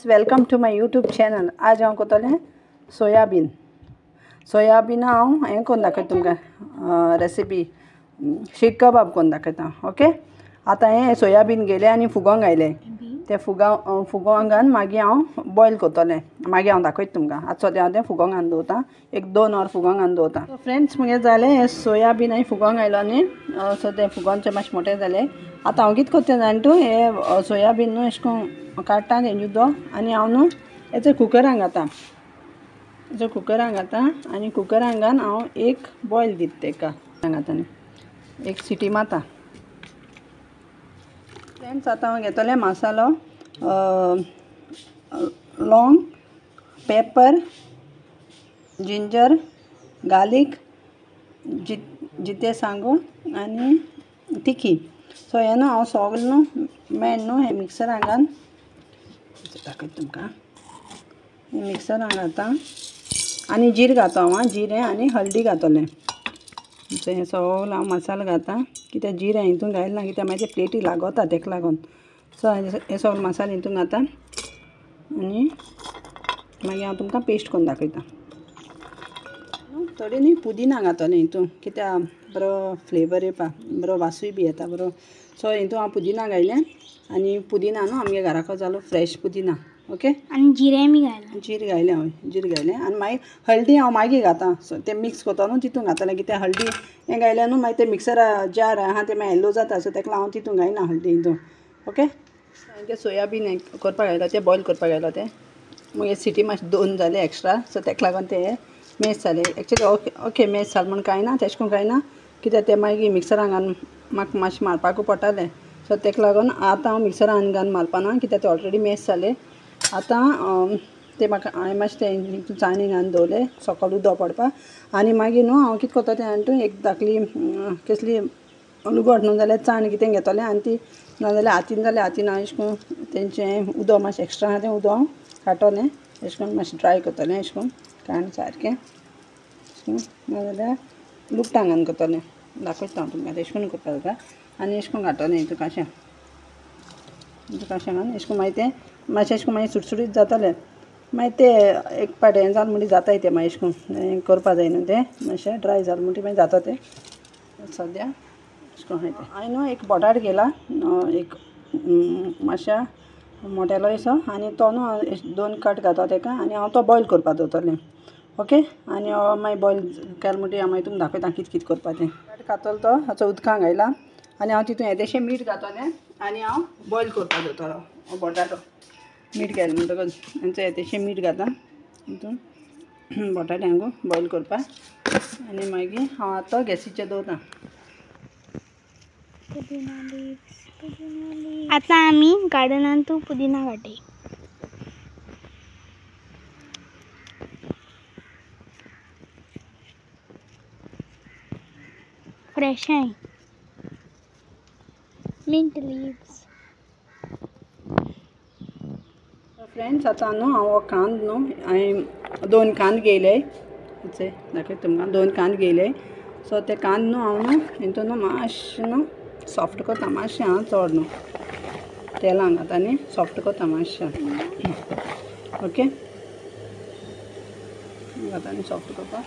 Welcome to my YouTube channel. आज हांव करतलें सोयाबीन हांव हें करून दाखयता तुमकां रेसिपी शीख कबाब करून दाखयता. ओके. आतां हें सोयाबीन गेलें आनी फुगोवंक घायलें. ते फुगोवंक घालून मागीर हांव बॉयल करतलें. मागीर हांव दाखयता तुमकां. आतां सद्या हांव तें फुगोवंक घालून दवरतां. एक 2 वर फुगोवंक घालून दवरतां. फ्रेंड्स मुगे जालें हें सोयाबीन हांवें फुगोवंक घायलो न्ही. सो तें फुगोवन मातशें मोटें जालें. आतां हांव कितें करता जाणा तूं हें सोयाबीन न्हू अशें करून काडटा तें उदक आनी हांव न्हू हेचो कुकरान घालता. आनी कुकरान घालून हांव एक बॉयल दिता तेका घालता न्ही एक सिटी मारता. फ्रेंड्स आतां हांव घेतलें मसालो लॉंग, पेपर, जिंजर, गार्लीक, जितें सांगो आनी तिखी. सो हें न्हू हांव सगळें न्हू मेन न्हू हें मिक्सरान घालून दाखयता तुमकां. मिक्सरान घालता आनी जीर घालता हांव. जिरें आनी हळदी घातलें. हें सगळें हांव मसालो घालता कित्याक जीर हितून घायना कित्याक मागीर प्लेटी लागता तेका लागून. सो हे सगळें मसालो हितून घालता आनी मागीर हांव तुमकां पेस्ट करून दाखयता. थोडी न्ही पुदिना घातलें हितून कित्याक बरो फ्लेवर येवपा बरो वासूय बी येता बरो. सो हितून हांव पुदिना घायलें आनी पुदिना न्हू आमगे घराको जालो फ्रेश पुदिना. ओके. आनी जिरें बी घायलें. जीर घायलें हांवें. जीर घायलें आनी मागीर हळदी हांव मागीर घालता. सो तें मिक्स करता न्हू तितून घातलें कित्याक हळदी हें घायलें न्हू मागीर तें मिक्सर जार आहा तें मागीर येल्लो जाता. सो तेका हांव तितून घायना हळदी हितून. ओके. हांवें तें सोयाबीन हें करपाक घायलो तें बॉयल करपाक घायलो तें मागीर सिटी मातशें 2 जालें एक्स्ट्रा. सो तेका लागून तें मॅश जालें. एक्चुली ओके मॅश जालें म्हण कांय ना तेशें कोन्न कांय ना कित्याक तें मागीर मिक्सरान घालून म्हाका मातशें मारपाकूय पडटालें. सो तेका लागून आतां हांव मिक्सरान घालून मारपाना कित्याक तें ऑलरेडी मॅश जालें. आतां तें म्हाका हांवें मातशें तें चाळणी घालून दवरलें सकयल उदक पडपाक आनी मागीर न्हू हांव कितें करता तें जाणा तूं एक धाकली कसली लुगोट न्हू जाल्यार चाळण कितें घेतलें आनी ती नाजाल्यार हातीन हांव अशें करून तेंचें उदक मातशें एक्स्ट्रा आहा तें उदक हांव काडटलें अशें करून मातशें ड्राय करतलें अशें करून काडून सारकें अशें करून नाजाल्यार लुकटां घालून करतलें. दाखयता हांव तुमकां अशें करून करपाक जाता आनी अशें करून घालतलें हितून काश्यान घालून अशें करून मागीर तें मातशें अशें करून मागीर सुटसुटीत जातलें. मागीर तें एक पाट हें जालें म्हणटी जाताय तें मागीर अशें करून हें करपा जाय न्हू तें मातशें ड्राय जालें म्हणटी मागीर जाता तें सद्या अशें करून हांवें न्हू एक बटाट घेला एक मातशा मोटेलो असो आनी तो न्हू 2 कट घालता तेका आनी हांव तो बॉयल करपाक दवरतलें. ओके. आनी मागीर बॉयल केलें म्हणटी हांव मागीर तुमकां दाखयता कितें कितें करपा तें. कातलो तो हाचो उदकां घायला आनी हांव तितून येदेशें मीठ घातलें आनी हांव बॉयल करपाक दवरतलो बटाटो. मीठ घायलें म्हणटकच आनी येदेशें मीठ घालता हितून बटाट्यांक बॉयल करपाक आनी मागीर हांव आतां गॅसीचेर दवरता. आतां आमी गार्डनांतून पुदिना काडटय. फ्रेश आहे मिंट लीव्स. फ्रेंड्स आतां न्हू हांव हो कांद न्हू हांवें 2 कांद घेयले दाखयता तुमकां 2 कांद घेयले. सो ते कांद न्हू हांव न्हू हितून न्हू मातशें न्हू सॉफ्ट करता मातशें हां चड न्हू तेलान घालता आनी सॉफ्ट करता मातशें. ओके. घालता आनी सॉफ्ट करता.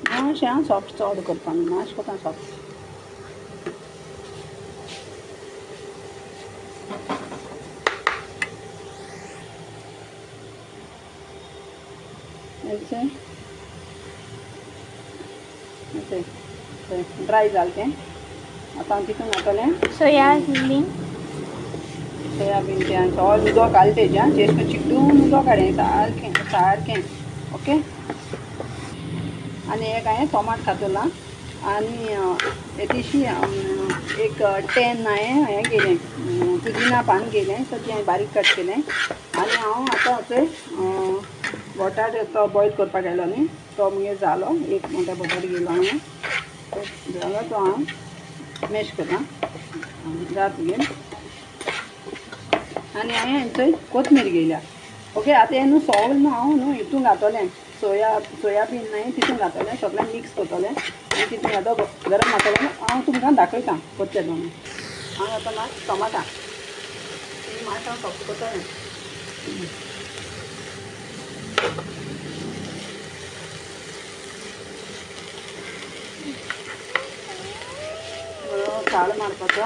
मातशें हां सॉफ्ट चड करपा न्हू मातशें कोता सॉफ्ट. ड्राय जालें तें आतां हांव तितून घातलें सोयाबीन तें सगळें उदक घालें तेजें अशें करून चिकटून उदक काडलें सारकें. ओके. आनी एक हांवें टोमाट घातला आनी येदेशी एक 10 हांवें घेयलें पुदिना पान घेयलें. सो ती हांवें बारीक कट केलें आनी हांव आतां बटाट तो बॉयल करपाक घायलो न्ही तो मगे जालो एक मोठो बटाट घेयलो हांवें जालो तो हांव मॅश करता जाता तुगें आनी हांवें थंय कोथमीर घेयल्या ओके. आतां हें न्हू सगळें न्हू हांव न्हू हितून घातलें सोयाबीन न्हय तितून घातलें सगळें मिक्स करतलें आनी तितून येदो गरम मसालो हांव तुमकां दाखयतां करचें म्हणून. हांव घातला टमाटां ती मात हांव सॉफ्ट करतलें. साळ मारपाचो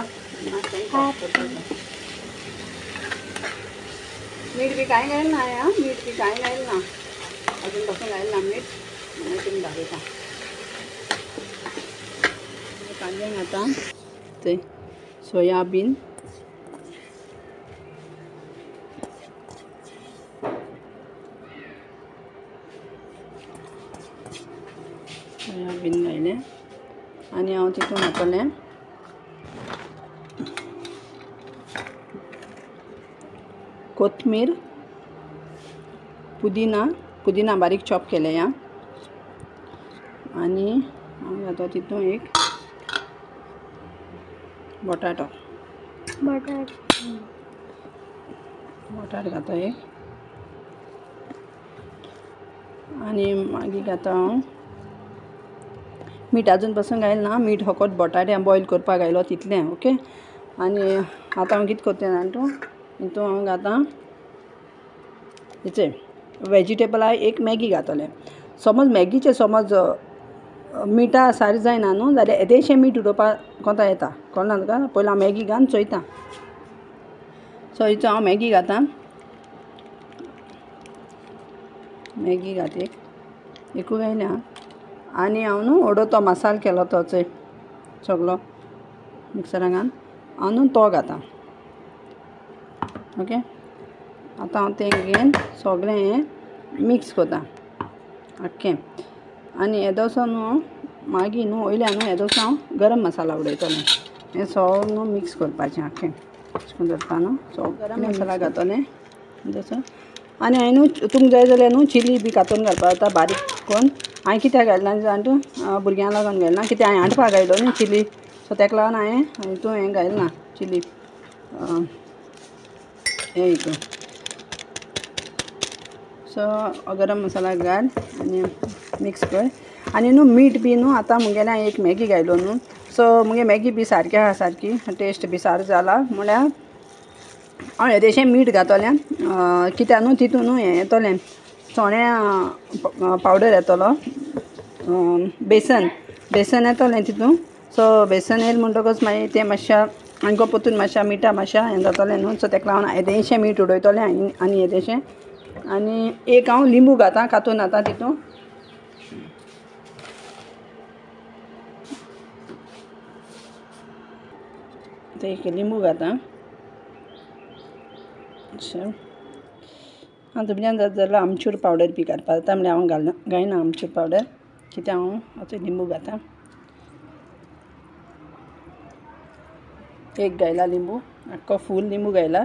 मीठ बी कांय घायल ना हांवें मीठ बी कांय घायल ना अजून पासून घायल ना मीठ तुमी दाखयता. कांदे घालता ते सोयाबीन घायलें आनी हांव तितून घातलें कोथमीर पुदिना बारीक चॉप केले या आनी हांव घालता तितून एक बटाट घालता एक आनी मागीर घालता हांव मीठ अजून पासून घायल ना मीठ फकत बटाटे बॉयल करपाक घायलो तितलें ओके. आनी आतां हांव कितें करता जाणा तूं हितून हांव घालता हेचें वेजिटेबलां एक मॅगी घातलें. समज मॅगीचें समज मिठा सारकें जायना न्हू जाल्यार येदेशें मीठ उडोवपाक कोंता येता कळना तुका. पयलीं हांव मॅगी घालून चोयता. सो हितून हांव मॅगी घालता मॅगी घात एकू घायल्या आनी हांव न्हू ओडो तो मसालो केलो तो चोय सगळो मिक्सरान घालून हांव न्हू तो घालता ओके. आतां हांव तें घेवन सगळें हें मिक्स करता आख्खें आनी येदोसो न्हू मागीर न्हू वयल्यान न्हू येदोसो हांव गरम मसाला उडयतलें. हें सगळें न्हू मिक्स करपाचें आख्खें अशें करून करता न्हू सगळें गरम मसाला घातलें येदोसो. आनी हांवें न्हू तुमकां जाय जाल्यार न्हू चिली बी कातून घालपाक जाता बारीक करून. हांवें कित्याक घालना जाण तूं भुरग्यांक लागून घालना कित्याक हांवें हाडपाक घायलो न्ही चिली सो ताका लागून हांवें हितून हें घालना चिली हें हितून. सो गरम मसाला घाल आनी मिक्स कर आनी न्हू मीठ बी न्हू आतां मुगेलें हांवें एक मॅगी घायलो न्हू सो मुगे मॅगी बी सारकी आहा सारकी टेस्ट बी सारको जाला म्हळ्यार हांव येदेशें मीठ घातलें कित्याक न्हू तितून न्हू हें येतलें चोण्या पावडर येतलो बेसन येतलें तितून. सो बेसन येयलें म्हणटकच मागीर तें मातशा आनीक पोतून मातशा मिठा मातशा हें जातलें न्हू सो ताका लागून येदेशें मीठ उडयतलें आनी येदेशें आनी एक हांव लिंबू घालता कातून आतां तितून एक लिंबू घालता अशें. हांव तुमच्यान जाता जाल्यार आमचूर पावडर बी घालपाक जाता म्हणल्यार हांव घायना आमचूर पावडर कित्याक हांव आतां लिंबू घालता एक घायला लिंबू आख्खो फूल लिंबू घायला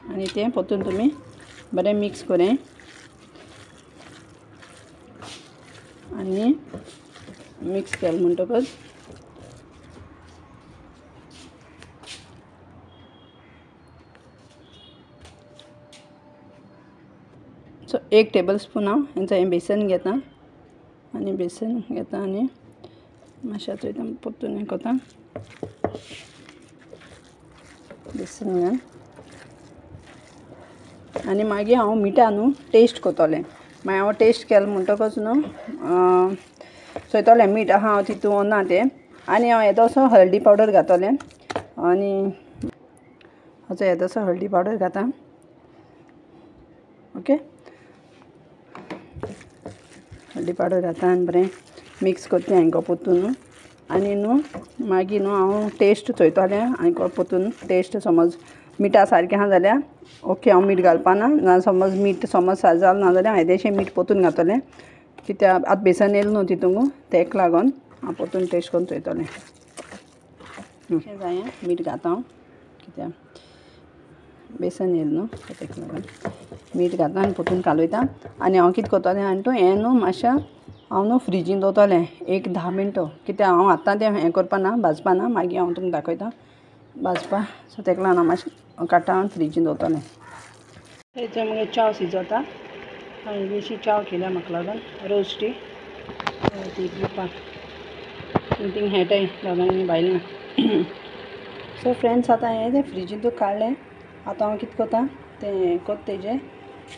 आनी तें पोतून तुमी बरें मिक्स करें आनी मिक्स केलें म्हणटकच सो एक टेबल स्पून हांव हेंचें बेसन घेता आनी मातशें चोयता परतून हें कोता बेसन घाल आनी मागीर हांव मिठा न्हू टेस्ट कोतलें मागीर हांव टेस्ट केलें म्हणटकच न्हू चोयतलें मीठ आहा तितून ना तें आनी हांव येदोसो हळदी पावडर घातलें आनी हाचो येदोसो हळदी पावडर घाता ओके. हळदी पावडर घाता आनी बरें मिक्स करता हांकां पोतून आनी न्हू मागीर न्हू हांव टेस्ट चोयतलें हांकां पोतून टेस्ट समज मिठा सारकें आहा जाल्यार ओके हांव मीठ घालपाना ना समज मीठ समज सारकें जालें ना जाल्यार हांवें येदेशें मीठ पोतून घातलें कित्याक आतां बेसन येयलें न्हू तितूंक तेका लागोन हांव पोतून टेस्ट करून चोयतलें जाय मीठ घाता हांव कित्याक बेसन येयलें न्हू तेका लागोन मीठ घाता आनी पोतून कालयता आनी हांव कितें करतलें आनी तूं हें न्हू मातशें हांव न्हू फ्रिजीन दवरतलें एक 10 मिनटां कित्याक हांव आतां तें हें करपाना भाजपाना मागीर हांव तुमकां दाखयतां भाजपा सो तेका लागून हांव मातशें काडटा फ्रिजीन दवरतलें. थंयसर मगे चाव शिजोता. हांवें इल्लीशी चाव केल्या म्हाका लागून रोस्टी ती पिवपाक. थिंग हेटाय दोगांय भायलें ना. सो फ्रेंड्स आतां हें तें फ्रिजींतून काडलें. आतां हांव कितें कोता तें कोत तेजें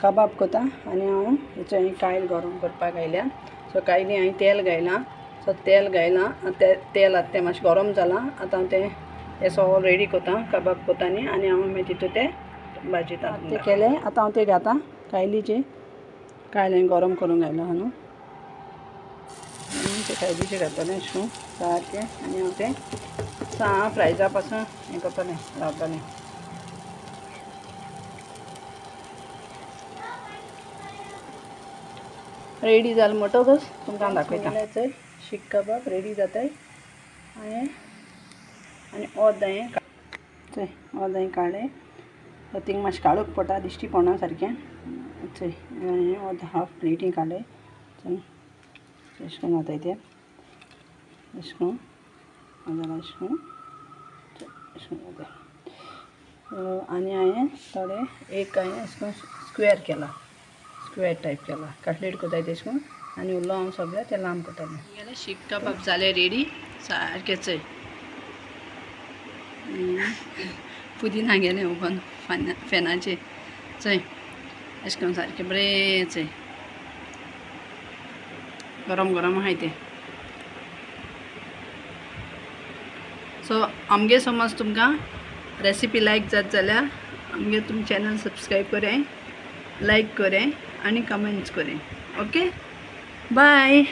कबाब कोता आनी हांव हेचो कायल गरम करपाक घायल्या. सो कायली हांवें तेल घायलां. सो तेल घायलां तेल आतां तें मातशें गरम जालां. आतां हांव तें सगळें रेडी कोता कबाब कोता न्ही आनी हांव मागीर तितून तें भाजयता. तें केलें आतां हांव तें घातां कायलीचें. कायल हांवें गरम करूंक घायला आहा न्हू. ते कायलीचें घातलें अशें करून सारकें आनी हांव तें सा फ्राय जावपा पासून हें करतलें रावतलें. रेडी जालें म्हणटकच तुमकां दाखयता. चोय शीक कबाब रेडी जाताय. आनी अर्द हांवें चोय अर्द हांवें काडलें. थिंग मातशें काळोख पडटा दिश्टी पडना सारकें. चोय हांवें अर्द हाफ प्लेटीन काडलें. अशें करून जाताय तें अशें करून जाल्यार अशें करून अशें करून जाताय. आनी हांवें थोडे एक हांवें अशें करून स्क्वेर केला. स्क्वेर टायप केला. कटलेट कोताय तेश करून आनी उरलो हांव सगळें तें लांब कोतालें. गेलें शीक कबाब जालें रेडी सारकें. चोय पुदिना गेलें ओपन फेनाचेर. चोय अशें करून सारकें बरें. चोय गरम गरम आहाय तें. सो आमगे समज तुमकां रेसिपी लायक जात जाल्यार आमगे तुम चॅनल सबस्क्रायब करें, लायक करें आनी कमेंट्स करें. Okay bye.